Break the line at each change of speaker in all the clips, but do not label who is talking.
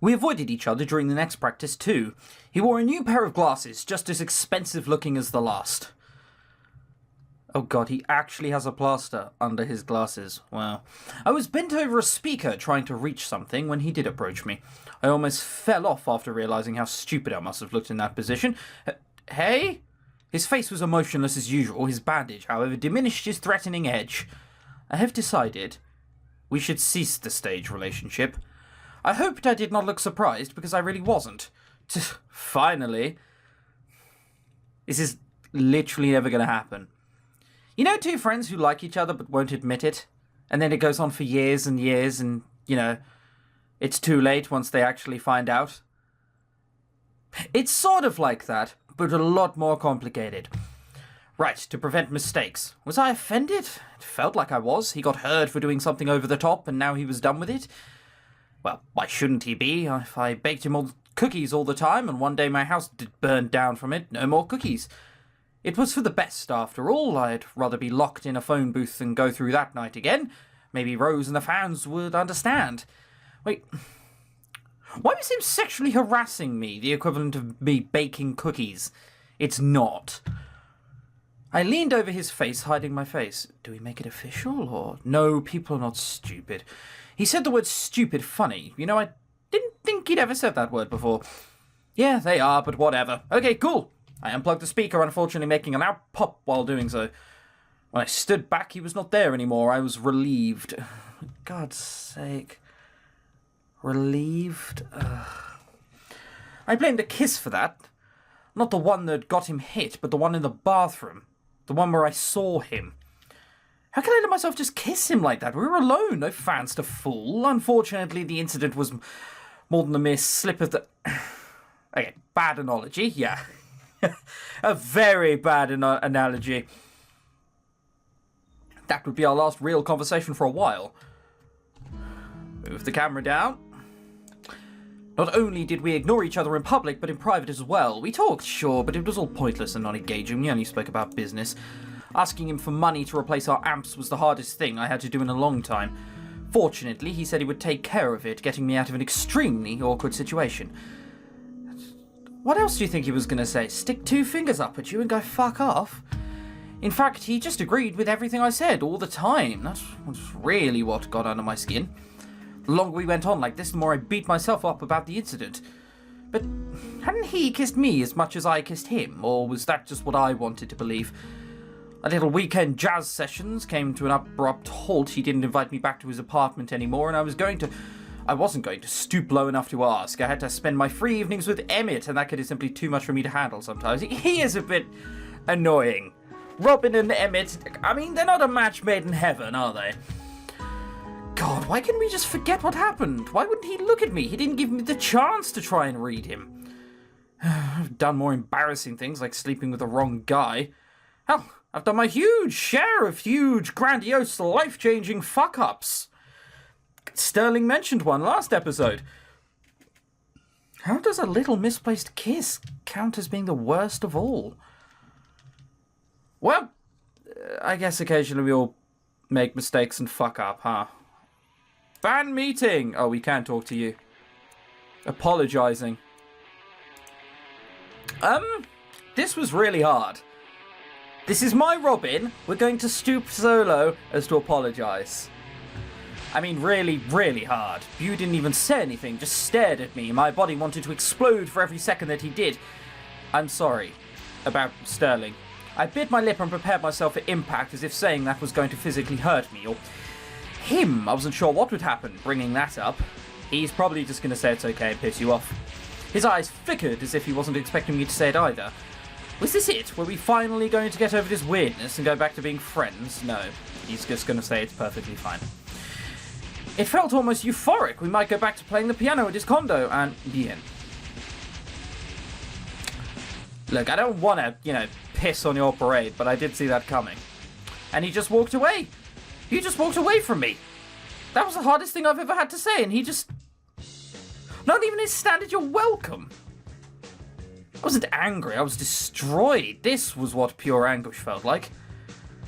We avoided each other during the next practice too. He wore a new pair of glasses, just as expensive looking as the last. Oh god, he actually has a plaster under his glasses. Wow. I was bent over a speaker trying to reach something when he did approach me. I almost fell off after realizing how stupid I must have looked in that position. Hey? His face was emotionless as usual. His bandage, however, diminished his threatening edge. I have decided we should cease the stage relationship. I hoped I did not look surprised, because I really wasn't. Finally. This is literally never going to happen. You know, two friends who like each other but won't admit it? And then it goes on for years and years and, you know, it's too late once they actually find out. It's sort of like that, but a lot more complicated. Right, to prevent mistakes. Was I offended? It felt like I was. He got heard for doing something over the top and now he was done with it. Well, why shouldn't he be? If I baked him all cookies all the time and one day my house burned down from it, no more cookies. It was for the best, after all. I'd rather be locked in a phone booth than go through that night again. Maybe Rose and the fans would understand. Wait, why was him sexually harassing me the equivalent of me baking cookies? It's not. I leaned over his face, hiding my face. Do we make it official, or... No, people are not stupid. He said the word stupid funny. You know, I didn't think he'd ever said that word before. Yeah, they are, but whatever. Okay, cool. I unplugged the speaker, unfortunately making a loud pop while doing so. When I stood back, he was not there anymore. I was relieved. For God's sake. Relieved? I blamed a kiss for that. Not the one that got him hit, but the one in the bathroom. The one where I saw him. How can I let myself just kiss him like that? We were alone, no fans to fool. Unfortunately, the incident was more than a mere slip of the... Okay, bad analogy, yeah. A very bad analogy. That would be our last real conversation for a while. Move the camera down. Not only did we ignore each other in public, but in private as well. We talked, sure, but it was all pointless and non-engaging. We only spoke about business. Asking him for money to replace our amps was the hardest thing I had to do in a long time. Fortunately, he said he would take care of it, getting me out of an extremely awkward situation. What else do you think he was going to say? Stick two fingers up at you and go fuck off? In fact, he just agreed with everything I said all the time. That was really what got under my skin. The longer we went on like this, the more I beat myself up about the incident. But hadn't he kissed me as much as I kissed him? Or was that just what I wanted to believe? Our little weekend jazz sessions came to an abrupt halt. He didn't invite me back to his apartment anymore, and I wasn't going to stoop low enough to ask. I had to spend my free evenings with Emmett, and that kid is simply too much for me to handle sometimes. He is a bit annoying. Robin and Emmett, I mean, they're not a match made in heaven, are they? God, why can't we just forget what happened? Why wouldn't he look at me? He didn't give me the chance to try and read him. I've done more embarrassing things, like sleeping with the wrong guy. Hell, I've done my huge share of huge, grandiose, life-changing fuck-ups. Sterling mentioned one last episode. How does a little misplaced kiss count as being the worst of all? Well, I guess occasionally we all make mistakes and fuck up, huh? Fan meeting! Oh, we can't talk to you. Apologizing. This was really hard. This is my Robin. We're going to stoop so low as to apologize. I mean, really, really hard. You didn't even say anything, just stared at me. My body wanted to explode for every second that he did. I'm sorry about Sterling. I bit my lip and prepared myself for impact, as if saying that was going to physically hurt me, or him. I wasn't sure what would happen, bringing that up. He's probably just going to say it's okay and piss you off. His eyes flickered as if he wasn't expecting me to say it either. Was this it? Were we finally going to get over this weirdness and go back to being friends? No. He's just going to say it's perfectly fine. It felt almost euphoric. We might go back to playing the piano at his condo, and the end. Look, I don't want to, piss on your parade, but I did see that coming. And he just walked away. He just walked away from me. That was the hardest thing I've ever had to say, and he just... Not even his standard "you're welcome." I wasn't angry, I was destroyed. This was what pure anguish felt like.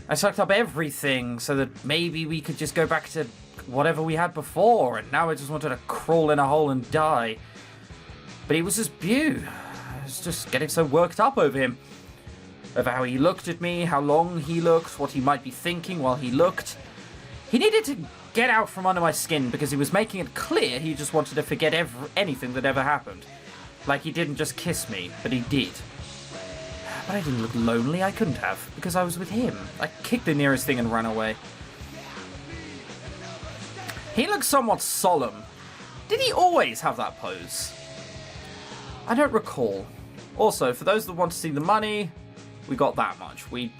I sucked up everything so that maybe we could just go back to whatever we had before, and now I just wanted to crawl in a hole and die. But he was just Bew. I was just getting so worked up over him. Over how he looked at me, how long he looked, what he might be thinking while he looked. He needed to get out from under my skin because he was making it clear he just wanted to forget anything that ever happened. Like he didn't just kiss me, but he did. But I didn't look lonely, I couldn't have, because I was with him. I kicked the nearest thing and ran away. He looked somewhat solemn. Did he always have that pose? I don't recall. Also, for those that want to see the money, we got that much. We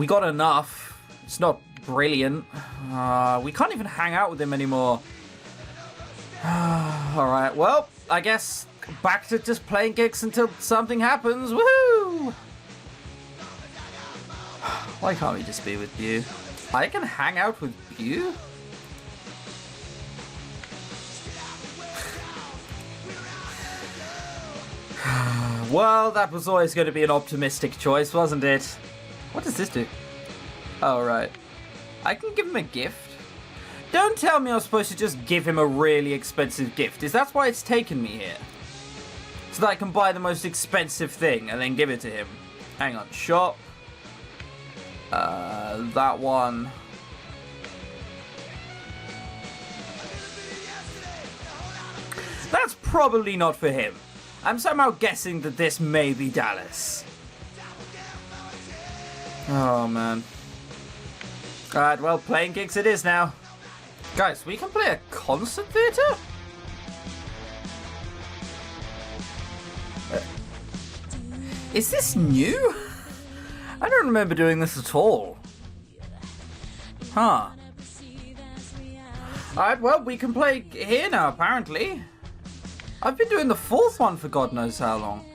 got enough. It's not brilliant. We can't even hang out with him anymore. Alright, well, I guess back to just playing gigs until something happens. Woohoo! Why can't we just be with you? I can hang out with you? Well, that was always going to be an optimistic choice, wasn't it? What does this do? Oh, right. I can give him a gift. Don't tell me I'm supposed to just give him a really expensive gift. Is that why it's taken me here? So that I can buy the most expensive thing and then give it to him. Hang on. Shop. That one. That's probably not for him. I'm somehow guessing that this may be Dallas. Oh, man. Alright, well, playing gigs it is now. Guys, we can play a concert theatre? Is this new? I don't remember doing this at all. Huh. Alright, well, we can play here now, apparently. I've been doing the fourth one for God knows how long.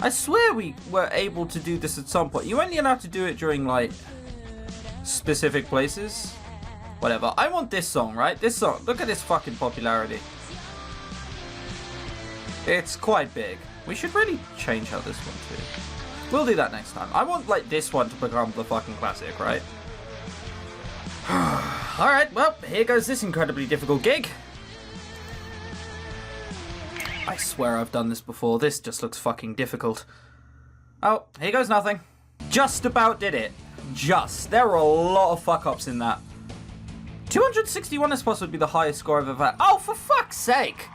I swear we were able to do this at some point. You only allowed to do it during, like, specific places. Whatever. I want this song, right? This song. Look at this fucking popularity. It's quite big. We should really change out this one, too. We'll do that next time. I want, like, this one to become the fucking classic, right? Alright, well, here goes this incredibly difficult gig. I swear I've done this before. This just looks fucking difficult. Oh, here goes nothing. Just about did it. Just. There were a lot of fuck-ups in that. 261 is supposed to be the highest score I've ever had. Oh, for fuck's sake!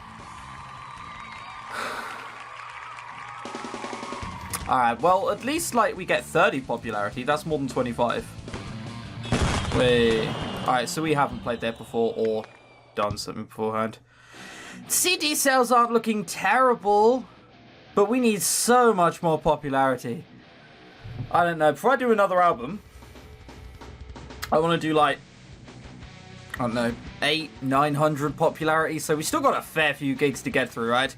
Alright, well, at least, like, we get 30 popularity. That's more than 25. Wait. Alright, so we haven't played there before or done something beforehand. CD sales aren't looking terrible, but we need so much more popularity. I don't know. Before I do another album, I want to do, like, I don't know, 800-900 popularity. So we still got a fair few gigs to get through, right?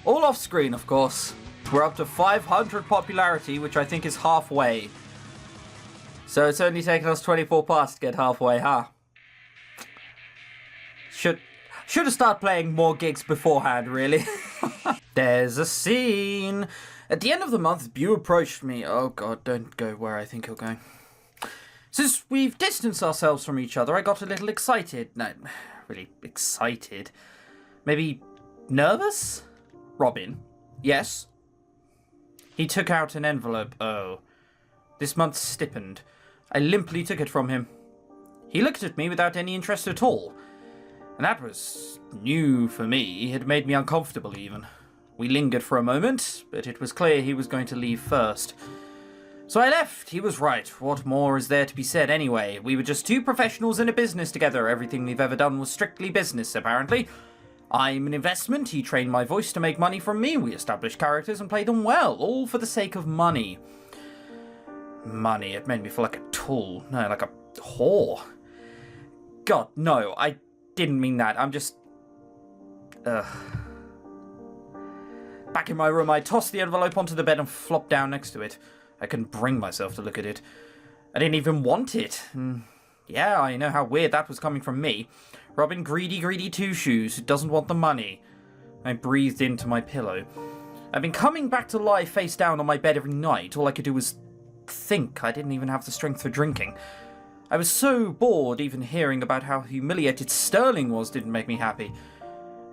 All off screen, of course. We're up to 500 popularity, which I think is halfway. So it's only taken us 24 parts to get halfway, huh? Should have started playing more gigs beforehand, really. There's a scene. At the end of the month, Bew approached me. Oh god, don't go where I think you're going. Since we've distanced ourselves from each other, I got a little excited. No, really excited. Maybe nervous? Robin. Yes? He took out an envelope. Oh. This month's stipend. I limply took it from him. He looked at me without any interest at all. And that was new for me. It made me uncomfortable, even. We lingered for a moment, but it was clear he was going to leave first. So I left. He was right. What more is there to be said anyway? We were just two professionals in a business together. Everything we've ever done was strictly business, apparently. I'm an investment. He trained my voice to make money from me. We established characters and played them well, all for the sake of money. Money. It made me feel like a tool. No, like a whore. God, no. I didn't mean that. I'm just... Back in my room, I tossed the envelope onto the bed and flopped down next to it. I couldn't bring myself to look at it. I didn't even want it. Yeah, I know how weird that was coming from me. Robin, greedy two-shoes, who doesn't want the money. I breathed into my pillow. I've been coming back to lie face down on my bed every night. All I could do was think. I didn't even have the strength for drinking. I was so bored, even hearing about how humiliated Sterling was didn't make me happy.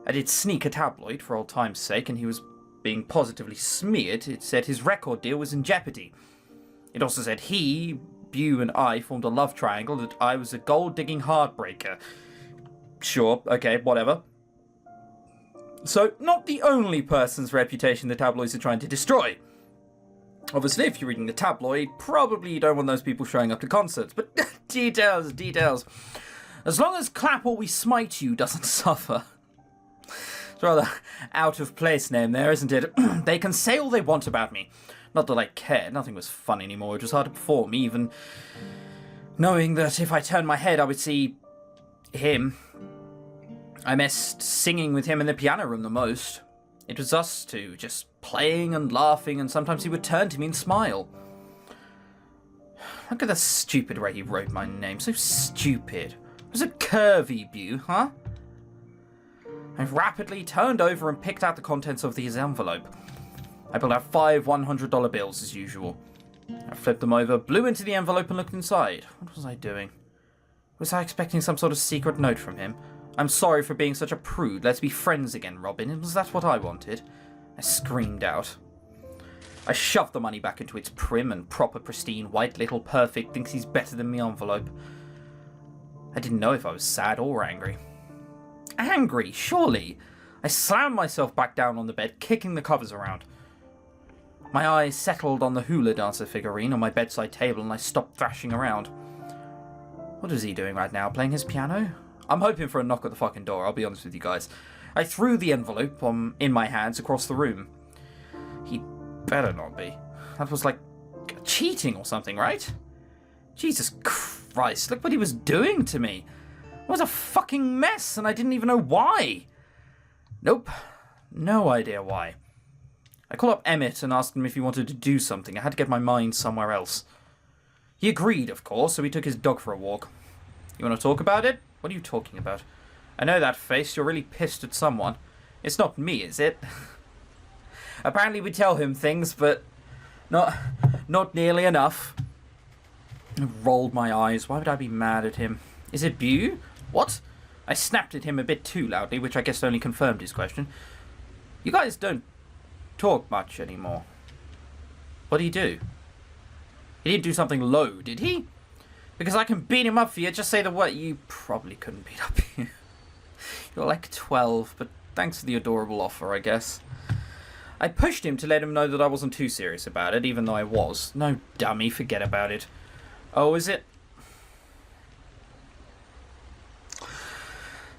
I did sneak a tabloid for old time's sake, and he was being positively smeared. It said his record deal was in jeopardy. It also said he, Bew, and I formed a love triangle, that I was a gold-digging heartbreaker. Sure, okay, whatever. So, not the only person's reputation the tabloids are trying to destroy. Obviously, if you're reading the tabloid, probably you don't want those people showing up to concerts, but details. As long as Clap or We Smite You doesn't suffer. It's a rather out-of-place name there, isn't it? They can say all they want about me. Not that I cared, nothing was fun anymore, it was hard to perform, even knowing that if I turned my head I would see him. I missed singing with him in the piano room the most. It was us two, just playing and laughing, and sometimes he would turn to me and smile. Look at the stupid way he wrote my name, so stupid. Was it curvy, Bew, huh? I rapidly turned over and picked out the contents of his envelope. I pulled out 5 $100 bills as usual. I flipped them over, blew into the envelope and looked inside. What was I doing? Was I expecting some sort of secret note from him? I'm sorry for being such a prude. Let's be friends again, Robin. Was that what I wanted? I screamed out. I shoved the money back into its prim and proper pristine white little perfect thinks he's better than me envelope. I didn't know if I was sad or angry. Angry, surely. I slammed myself back down on the bed, kicking the covers around. My eyes settled on the hula dancer figurine on my bedside table and I stopped thrashing around. What is he doing right now? Playing his piano? I'm hoping for a knock at the fucking door, I'll be honest with you guys. I threw the envelope in my hands across the room. He better not be. That was like cheating or something, right? Jesus Christ, look what he was doing to me. It was a fucking mess and I didn't even know why. Nope, no idea why. I called up Emmett and asked him if he wanted to do something. I had to get my mind somewhere else. He agreed, of course, so we took his dog for a walk. You want to talk about it? What are you talking about? I know that face. You're really pissed at someone. It's not me, is it? Apparently we tell him things, but not nearly enough. I rolled my eyes. Why would I be mad at him? Is it Bew? What? I snapped at him a bit too loudly, which I guess only confirmed his question. You guys don't talk much anymore. What did he do? He didn't do something low, did he? Because I can beat him up for you. Just say the word. You probably couldn't beat up you. You're like 12, but thanks for the adorable offer, I guess. I pushed him to let him know that I wasn't too serious about it, even though I was. No, dummy, forget about it. Oh, is it?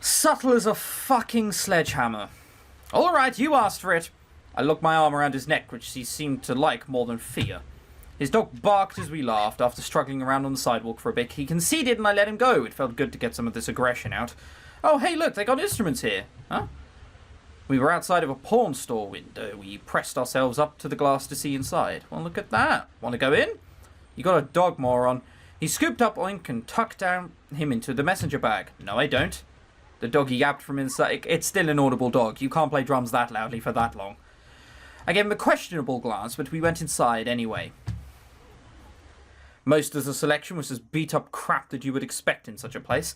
Subtle as a fucking sledgehammer. Alright, you asked for it. I looked my arm around his neck, which he seemed to like more than fear. His dog barked as we laughed. After struggling around on the sidewalk for a bit, he conceded and I let him go. It felt good to get some of this aggression out. Oh, hey, look, they got instruments here. Huh? We were outside of a pawn store window. We pressed ourselves up to the glass to see inside. Well, look at that. Want to go in? You got a dog, moron. He scooped up Oink and tucked down him into the messenger bag. No, I don't. The dog he yapped from inside. It's still an audible dog. You can't play drums that loudly for that long. I gave him a questionable glance, but we went inside anyway. Most of the selection was just beat-up crap that you would expect in such a place.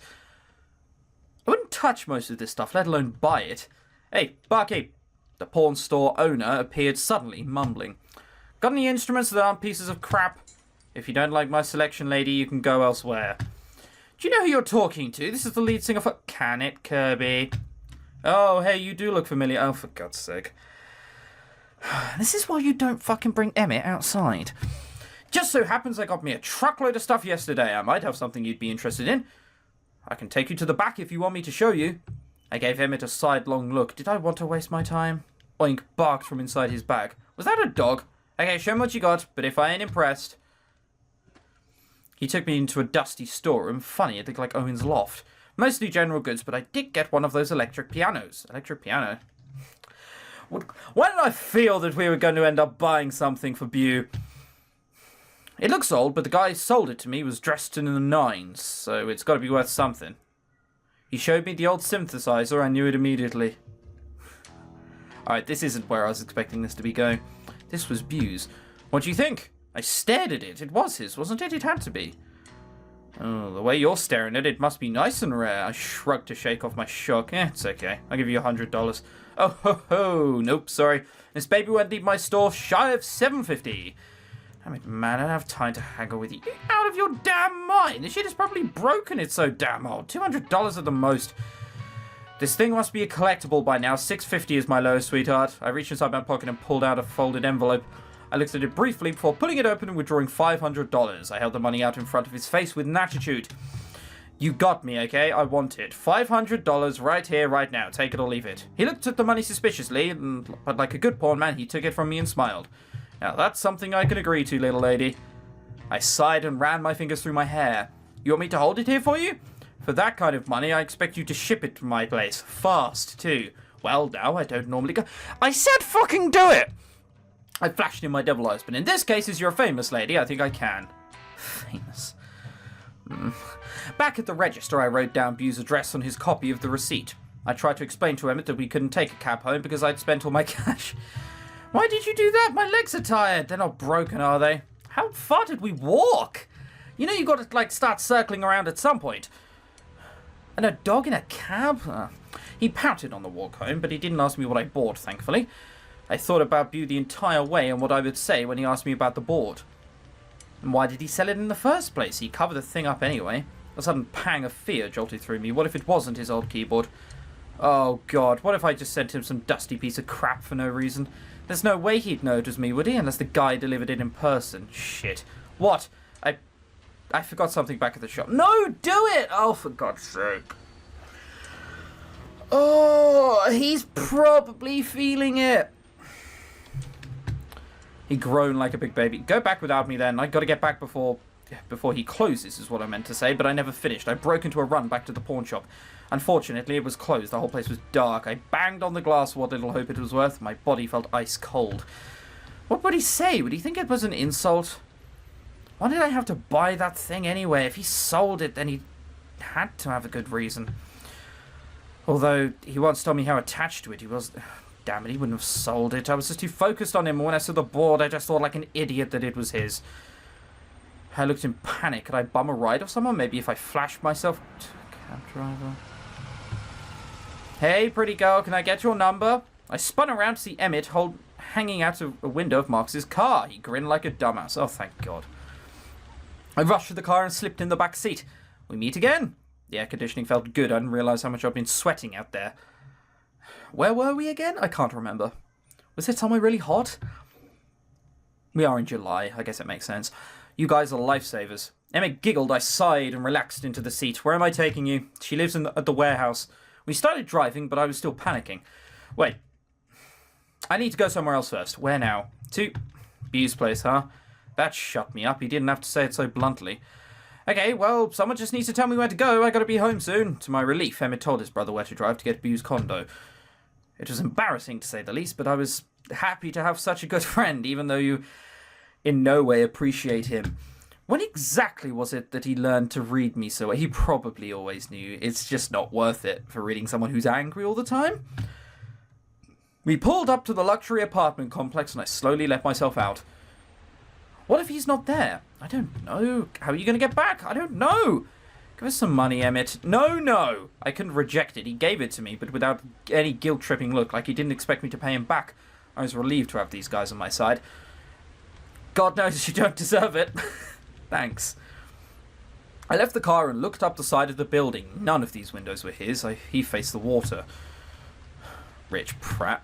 I wouldn't touch most of this stuff, let alone buy it. Hey, barkeep! The pawn store owner appeared suddenly, mumbling. Got any instruments that aren't pieces of crap? If you don't like my selection, lady, you can go elsewhere. Do you know who you're talking to? This is the lead singer for... Can it, Kirby? Oh, hey, you do look familiar. Oh, for God's sake. This is why you don't fucking bring Emmett outside. Just so happens I got me a truckload of stuff yesterday. I might have something you'd be interested in. I can take you to the back if you want me to show you. I gave Emmett a sidelong look. Did I want to waste my time? Oink barked from inside his bag. Was that a dog? Okay, show me what you got, but if I ain't impressed... He took me into a dusty storeroom. Funny, it looked like Owen's loft. Mostly general goods, but I did get one of those electric pianos. Electric piano? Why did I feel that we were going to end up buying something for Bew? It looks old, but the guy who sold it to me was dressed in the 90s, so it's got to be worth something. He showed me the old synthesizer, I knew it immediately. Alright, this isn't where I was expecting this to be going. This was Bew's. What do you think? I stared at it. It was his, wasn't it? It had to be. Oh, the way you're staring at it must be nice and rare. I shrugged to shake off my shock. It's okay. I'll give you $100. Oh, ho, ho. Nope, sorry. This baby won't leave my store shy of $7.50. Damn it, man. I don't have time to haggle with you. Get out of your damn mind. This shit is probably broken. It's so damn old. $200 at the most. This thing must be a collectible by now. $6.50 is my lowest, sweetheart. I reached inside my pocket and pulled out a folded envelope. I looked at it briefly before pulling it open and withdrawing $500. I held the money out in front of his face with an attitude. You got me, okay? I want it. $500 right here, right now. Take it or leave it. He looked at the money suspiciously, but like a good pawn man, he took it from me and smiled. Now, that's something I can agree to, little lady. I sighed and ran my fingers through my hair. You want me to hold it here for you? For that kind of money, I expect you to ship it to my place. Fast, too. Well, now, I don't normally go... I said fucking do it! I flashed in my devil eyes, but in this case, as you're a famous lady, I think I can. Famous. Back at the register, I wrote down Bu's address on his copy of the receipt. I tried to explain to Emmett that we couldn't take a cab home because I'd spent all my cash. Why did you do that? My legs are tired. They're not broken, are they? How far did we walk? You know you've got to, like, start circling around at some point. And a dog in a cab? He pouted on the walk home, but he didn't ask me what I bought, thankfully. I thought about Bu the entire way and what I would say when he asked me about the board. And why did he sell it in the first place? He covered the thing up anyway. A sudden pang of fear jolted through me. What if it wasn't his old keyboard? Oh god, what if I just sent him some dusty piece of crap for no reason? There's no way he'd know it was me, would he? Unless the guy delivered it in person. Shit. What? I forgot something back at the shop. No, do it! Oh, for God's sake. Oh, he's probably feeling it. He groaned like a big baby. Go back without me then. I gotta get back before he closes, is what I meant to say, but I never finished. I broke into a run back to the pawn shop. Unfortunately, it was closed. The whole place was dark. I banged on the glass, what little hope it was worth. My body felt ice cold. What would he say? Would he think it was an insult? Why did I have to buy that thing anyway? If he sold it, then he had to have a good reason. Although, he once told me how attached to it he was. Damn it, he wouldn't have sold it. I was just too focused on him, and when I saw the board, I just thought like an idiot that it was his. I looked in panic. Could I bum a ride off someone? Maybe if I flashed myself... Cab driver... Hey, pretty girl, can I get your number? I spun around to see Emmett hanging out of a window of Marcus's car. He grinned like a dumbass. Oh, thank God. I rushed to the car and slipped in the back seat. We meet again. The air conditioning felt good. I didn't realise how much I'd been sweating out there. Where were we again? I can't remember. Was it somewhere really hot? We are in July. I guess it makes sense. You guys are lifesavers. Emmett giggled. I sighed and relaxed into the seat. Where am I taking you? She lives at the warehouse. We started driving, but I was still panicking. Wait. I need to go somewhere else first. Where now? To Bu's place, huh? That shut me up. He didn't have to say it so bluntly. Okay, well, someone just needs to tell me where to go. I gotta be home soon. To my relief, Emmett told his brother where to drive to get Bu's condo. It was embarrassing, to say the least, but I was happy to have such a good friend, even though you in no way appreciate him. When exactly was it that he learned to read me so well? He probably always knew. It's just not worth it for reading someone who's angry all the time. We pulled up to the luxury apartment complex and I slowly let myself out. What if he's not there? I don't know. How are you going to get back? I don't know. Give us some money, Emmett. No. I couldn't reject it. He gave it to me, but without any guilt-tripping look, like he didn't expect me to pay him back. I was relieved to have these guys on my side. God knows you don't deserve it. Thanks. I left the car and looked up the side of the building. None of these windows were his. He faced the water. Rich prat.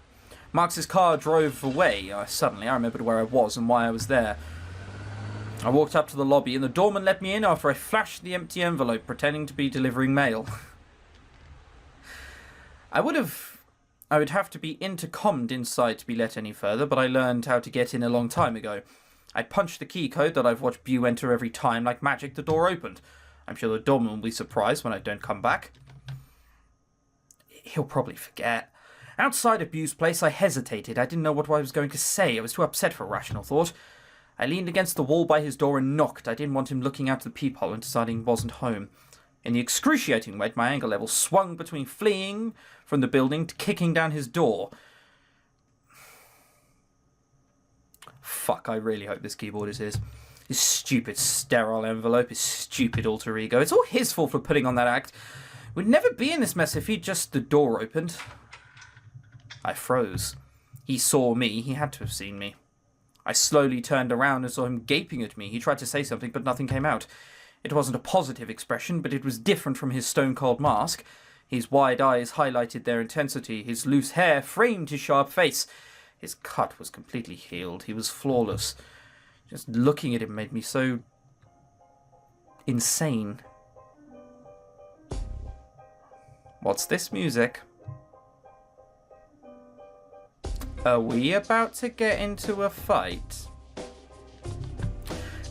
Marx's car drove away. Suddenly, I remembered where I was and why I was there. I walked up to the lobby and the doorman let me in after I flashed the empty envelope, pretending to be delivering mail. I would have to be intercommed inside to be let any further, but I learned how to get in a long time ago. I punched the key code that I've watched Bu enter every time. Like magic, the door opened. I'm sure the doorman will be surprised when I don't come back. He'll probably forget. Outside of Bu's place, I hesitated. I didn't know what I was going to say. I was too upset for rational thought. I leaned against the wall by his door and knocked. I didn't want him looking out the peephole and deciding he wasn't home. In the excruciating wait, my anger level swung between fleeing from the building to kicking down his door. Fuck, I really hope this keyboard is his. His stupid sterile envelope, his stupid alter ego. It's all his fault for putting on that act. We'd never be in this mess if he'd just the door opened. I froze. He saw me. He had to have seen me. I slowly turned around and saw him gaping at me. He tried to say something, but nothing came out. It wasn't a positive expression, but it was different from his stone-cold mask. His wide eyes highlighted their intensity. His loose hair framed his sharp face. His cut was completely healed. He was flawless. Just looking at him made me so insane. What's this music? Are we about to get into a fight?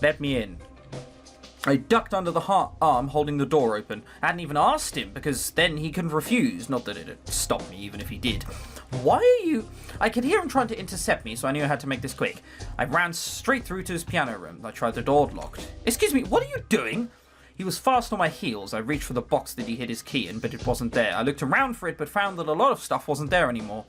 Let me in. I ducked under the arm holding the door open. I hadn't even asked him, because then he couldn't refuse. Not that it'd stop me, even if he did. Why are you... I could hear him trying to intercept me, so I knew I had to make this quick. I ran straight through to his piano room. I tried the door locked. Excuse me, what are you doing? He was fast on my heels. I reached for the box that he hid his key in, but it wasn't there. I looked around for it, but found that a lot of stuff wasn't there anymore.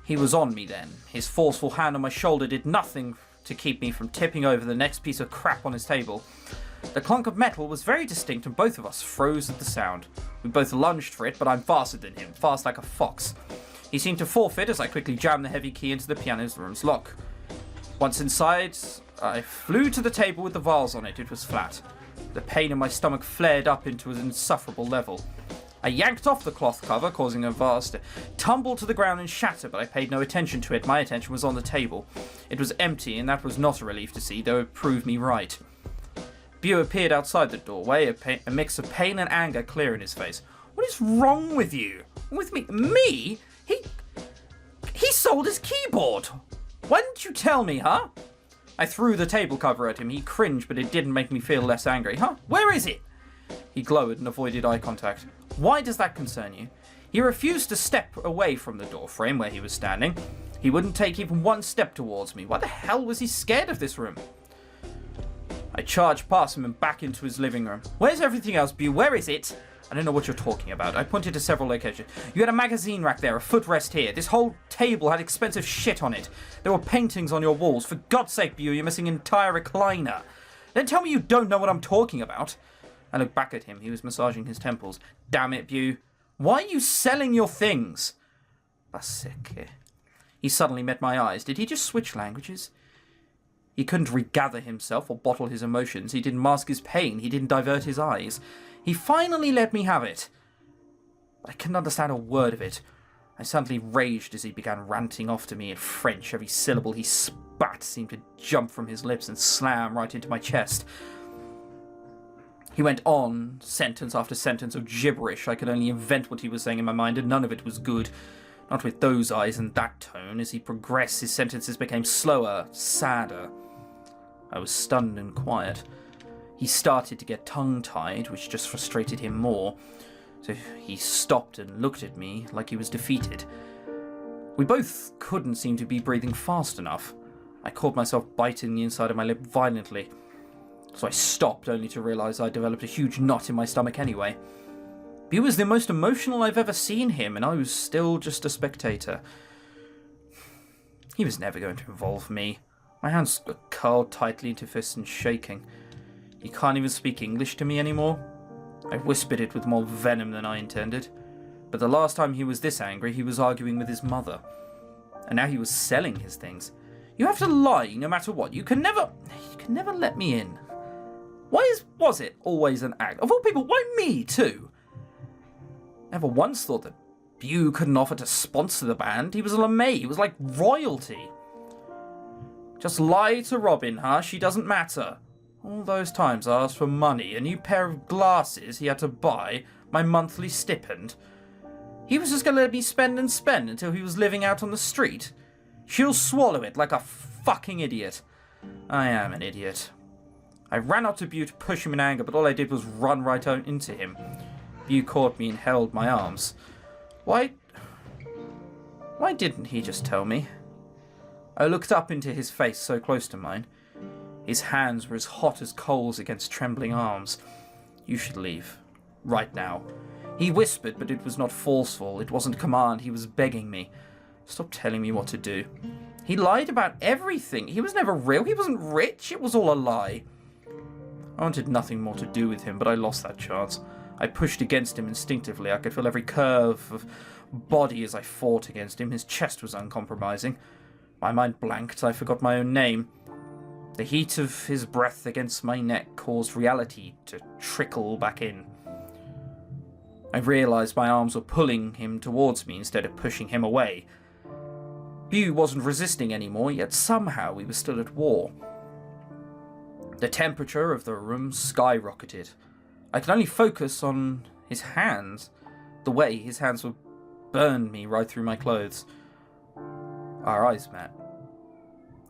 He was on me then. His forceful hand on my shoulder did nothing to keep me from tipping over the next piece of crap on his table. The clunk of metal was very distinct, and both of us froze at the sound. We both lunged for it, but I'm faster than him, fast like a fox. He seemed to forfeit as I quickly jammed the heavy key into the piano room's lock. Once inside, I flew to the table with the vase on it. It was flat. The pain in my stomach flared up into an insufferable level. I yanked off the cloth cover, causing a vase to tumble to the ground and shatter, but I paid no attention to it. My attention was on the table. It was empty, and that was not a relief to see, though it proved me right. Bew appeared outside the doorway, a mix of pain and anger clear in his face. What is wrong with you? With me? Me? He sold his keyboard! Why didn't you tell me, huh? I threw the table cover at him. He cringed, but it didn't make me feel less angry. Huh? Where is it? He glowered and avoided eye contact. Why does that concern you? He refused to step away from the door frame where he was standing. He wouldn't take even one step towards me. Why the hell was he scared of this room? I charged past him and back into his living room. Where's everything else, Bew? Where is it? I don't know what you're talking about. I pointed to several locations. You had a magazine rack there, a footrest here. This whole table had expensive shit on it. There were paintings on your walls. For God's sake, Bew, you're missing an entire recliner. Then tell me you don't know what I'm talking about. I looked back at him. He was massaging his temples. Damn it, Bew. Why are you selling your things? Baseke. He suddenly met my eyes. Did he just switch languages? He couldn't regather himself or bottle his emotions. He didn't mask his pain. He didn't divert his eyes. He finally let me have it. But I couldn't understand a word of it. I suddenly raged as he began ranting off to me in French. Every syllable he spat seemed to jump from his lips and slam right into my chest. He went on, sentence after sentence of gibberish. I could only invent what he was saying in my mind, and none of it was good. Not with those eyes and that tone. As he progressed, his sentences became slower, sadder. I was stunned and quiet. He started to get tongue-tied, which just frustrated him more. So he stopped and looked at me like he was defeated. We both couldn't seem to be breathing fast enough. I caught myself biting the inside of my lip violently. So I stopped, only to realise I developed a huge knot in my stomach anyway. He was the most emotional I've ever seen him, and I was still just a spectator. He was never going to involve me. My hands were curled tightly into fists and shaking. He can't even speak English to me anymore. I whispered it with more venom than I intended. But the last time he was this angry, he was arguing with his mother. And now he was selling his things. You have to lie no matter what. You can never let me in. Why was it always an act? Of all people, why me too? Never once thought that Bew couldn't offer to sponsor the band. He was a LeMay. He was like royalty. Just lie to Robin, huh? She doesn't matter. All those times I asked for money, a new pair of glasses he had to buy, my monthly stipend. He was just going to let me spend and spend until he was living out on the street. She'll swallow it like a fucking idiot. I am an idiot. I ran up to Bew to push him in anger, but all I did was run right out into him. Bew caught me and held my arms. Why didn't he just tell me? I looked up into his face so close to mine. His hands were as hot as coals against trembling arms. You should leave. Right now. He whispered, but it was not forceful. It wasn't command. He was begging me. Stop telling me what to do. He lied about everything. He was never real. He wasn't rich. It was all a lie. I wanted nothing more to do with him, but I lost that chance. I pushed against him instinctively. I could feel every curve of body as I fought against him. His chest was uncompromising. My mind blanked. I forgot my own name. The heat of his breath against my neck caused reality to trickle back in. I realized my arms were pulling him towards me instead of pushing him away. Bew wasn't resisting anymore, yet somehow we were still at war. The temperature of the room skyrocketed. I could only focus on his hands. The way his hands would burn me right through my clothes. Our eyes met.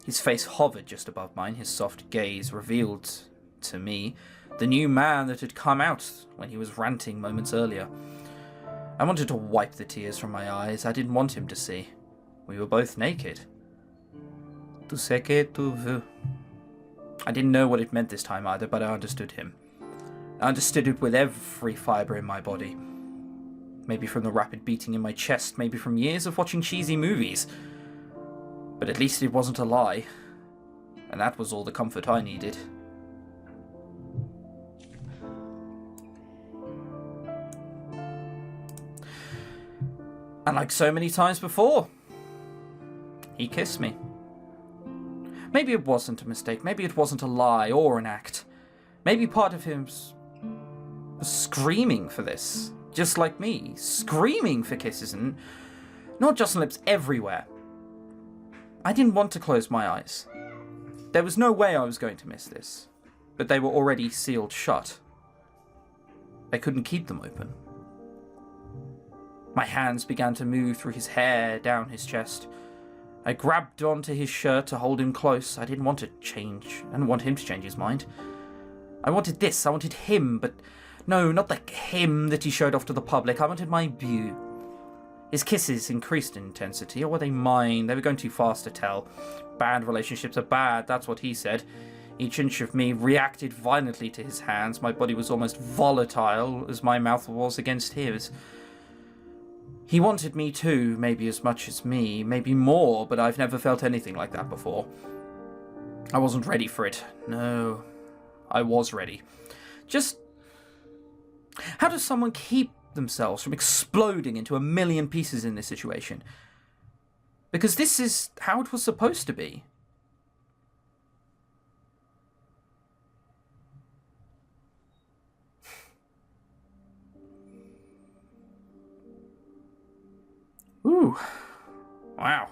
His face hovered just above mine. His soft gaze revealed to me the new man that had come out when he was ranting moments earlier. I wanted to wipe the tears from my eyes. I didn't want him to see. We were both naked. Tu sais que tu veux. I didn't know what it meant this time either, but I understood him. I understood it with every fibre in my body. Maybe from the rapid beating in my chest, maybe from years of watching cheesy movies. But at least it wasn't a lie. And that was all the comfort I needed. And like so many times before, he kissed me. Maybe it wasn't a mistake. Maybe it wasn't a lie or an act. Maybe part of him was screaming for this. Just like me. Screaming for kisses, and not just on lips, everywhere. I didn't want to close my eyes. There was no way I was going to miss this. But they were already sealed shut. I couldn't keep them open. My hands began to move through his hair, down his chest. I grabbed onto his shirt to hold him close. I didn't want to change. I didn't want him to change his mind. I wanted this. I wanted him, but no, not the him that he showed off to the public. I wanted my Bew. His kisses increased in intensity, or were they mine? They were going too fast to tell. Bad relationships are bad, that's what he said. Each inch of me reacted violently to his hands. My body was almost volatile as my mouth was against his. He wanted me too, maybe as much as me, maybe more, but I've never felt anything like that before. I wasn't ready for it. No, I was ready. Just, how does someone keep themselves from exploding into a million pieces in this situation? Because this is how it was supposed to be. Ooh. Wow.